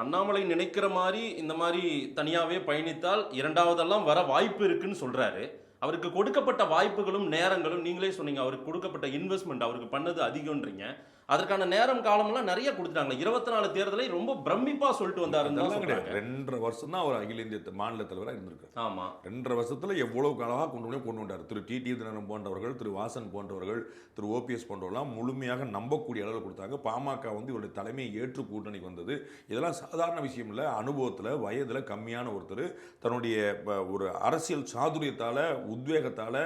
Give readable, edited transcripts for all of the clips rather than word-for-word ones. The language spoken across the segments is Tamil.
அண்ணாமலை நினைக்கிற மாரி இந்த மாரி தனியாவே பயணித்தால் இரண்டாவதெல்லாம் வர வாய்ப்பு இருக்குன்னு சொல்றாரு. அவருக்கு கொடுக்கப்பட்ட வாய்ப்புகளும், நேரங்களும் நீங்களே சொன்னீங்க. அவருக்கு கொடுக்கப்பட்ட இன்வெஸ்ட்மென்ட் அவருக்கு பண்ணது அதிகம்ன்றீங்க. அதற்கான நேரம் காலம்லாம் நெறைய குடுத்துட்டாங்க. 24 தேர்தலை ரொம்ப பிரமிப்பா சொல்லிட்டு வந்தாருன்னு தான் அதெல்லாம் கிடையாது. சொல்றாங்க. 2 1/2 வருஷம் தான் அவர் அகில இந்திய மாநில தலைவரா இருந்திருக்காரு. ஆமா. 2 1/2 வருஷத்துல எவ்வளவு அழகா கொண்டு வந்தார். திரு டிடி தினகரன் போன்றவர்கள், திரு வாசன் போன்றவர்கள், திரு ஓபிஎஸ் போன்றவர்கள்லாம் முழுமையாக நம்பக்கூடிய அளவில் கொடுத்தாங்க. பாமக வந்து இவருடைய தலைமையை ஏற்று கூட்டணிக்கு வந்தது. இதெல்லாம் சாதாரண விஷயம் இல்ல. அனுபவத்துல, வயதுல கம்மியான ஒருத்தர் தன்னுடைய ஒரு அரசியல் சாதுரியத்தால, உத்வேகத்தால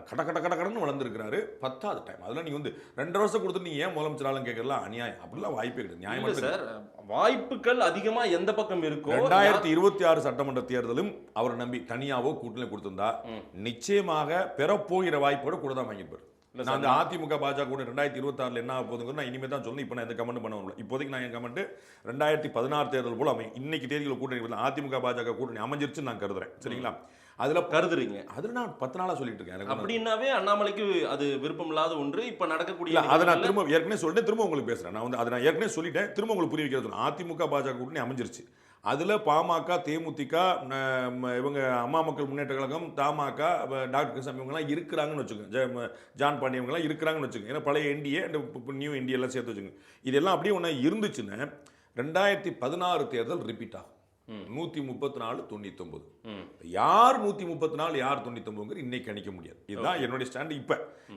கட கட கட கடன்னு வளர்ந்துருக்கிறாரு. 10வது டைம். அதெல்லாம் நீங்க வந்து 2 வருஷம் கொடுத்துட்டு நீங்க ஏன் முதலமைச்சராலும் கேட்கறலாம் அநியாயம். அப்படிலாம் வாய்ப்பே கிடையாது. இல்ல நியாயமான சார். வாய்ப்புகள் அதிகமா எந்த பக்கம் இருக்கோ 2026 சட்டமன்ற தேர்தலும் அவரை நம்பி தனியாவோ கூட்டணி கொடுத்திருந்தா நிச்சயமாக பெறப்போகிற வாய்ப்போட கூட தான் வாங்கிப்பார். நான் அந்த அதிமுக பாஜக கூட 2026 என்ன ஆக போகுதுங்கிறது நான் இனிமே தான் சொல்லணும். இப்போ நான் எந்த கமெண்ட் பண்ண முடியல. இப்போதைக்கு நான் என் கமெண்ட் 2016 தேர்தல் போல அமையும். இன்னைக்கு தேதியில் கூட்டணி அதிமுக பாஜக கூட்டணி அமைஞ்சிருச்சுன்னு நான் கருதுறேன். சரிங்களா? அதுல கருதுறீங்க. அதுல நான் 10 நாளா சொல்லிட்டு இருக்கேன். அப்படின்னாவே அண்ணாமலைக்கு அது விருப்பம் இல்லாத ஒன்று. இப்ப நடக்கக்கூடிய அதை நான் திரும்ப ஏற்கனவே சொல்லிட்டேன். திரும்ப உங்களுக்கு பேசுறேன். நான் வந்து அதை நான் ஏற்கனவே சொல்லிட்டேன். திரும்ப உங்களுக்கு புரிய வைக்கிறது. அதிமுக பாஜக கூட்டணி அமைஞ்சிருச்சு. அதுல பாமக, தேமுதிக, இவங்க அம்மா மக்கள் முன்னேற்ற கழகம், தமாக, டாக்டர் கிருஷ்ணன் இவங்கெல்லாம் இருக்கிறாங்கன்னு வச்சுக்கோங்க. ஜான் பாண்டியன் இவங்கெல்லாம் இருக்கிறாங்கன்னு வச்சுக்கோங்க. ஏன்னா பழைய என்டிஏ நியூ என்டிஏ எல்லாம் சேர்த்து வச்சுக்கோங்க. இதெல்லாம் அப்படியே ஒன்று இருந்துச்சுன்னா 2016 தேர்தல் ரிப்பீட் ஆகும். 134 99. யார் 134 யார் 99 இன்னைக்கு கணிக்க முடியாது. இதுதான் என்னுடைய ஸ்டாண்ட்.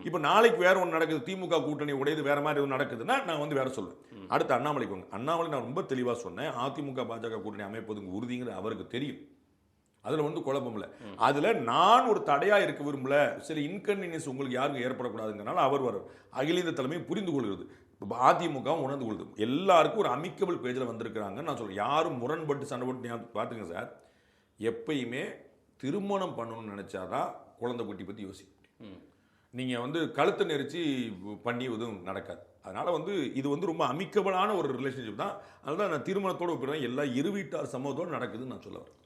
இப்ப நாளைக்கு வேற ஒன்று நடக்குது, திமுக கூட்டணி உடையது வேற மாதிரி நடக்குதுன்னா நான் வந்து வேற சொல்லுவேன். அடுத்து அண்ணாமலைக்கு வாங்க. அண்ணாமலை நான் ரொம்ப தெளிவா சொன்னேன். அதிமுக பாஜக கூட்டணி அமைப்பது உறுதிங்கிற அவருக்கு தெரியும். அதுல வந்து குழப்பம் இல்லை. அதுல நான் ஒரு தடையா இருக்க விரும்பல. சில இன்கன்வீனியன்ஸ் உங்களுக்கு யாருக்கும் ஏற்படக்கூடாதுங்கிறனால அவர் வரும். அகில இந்திய தலைமை புரிந்து கொள்கிறது. அதிமுக உணர்ந்து கொள்ளுது. எல்லாருக்கும் ஒரு அமிக்கபிள் பேஜில் வந்திருக்கிறாங்க நான் சொல்றேன். யாரும் முரண்பட்டு சண்டை போட்டு பார்த்துங்க சார். எப்பயுமே திருமணம் பண்ணணும்னு நினைச்சாதான் குழந்தை குட்டி பத்தி யோசிக்க முடியும். நீங்க வந்து கழுத்தை நெரிச்சு பண்ணி எதுவும் நடக்காது. அதனால வந்து இது வந்து ரொம்ப அமிக்கபிளான ஒரு ரிலேஷன்ஷிப் தான். அதனால நான் திருமணத்தோடு ஒப்பிடுறேன். எல்லா இருவீட்டார் சமூகத்தோடு நடக்குதுன்னு நான் சொல்ல வரேன்.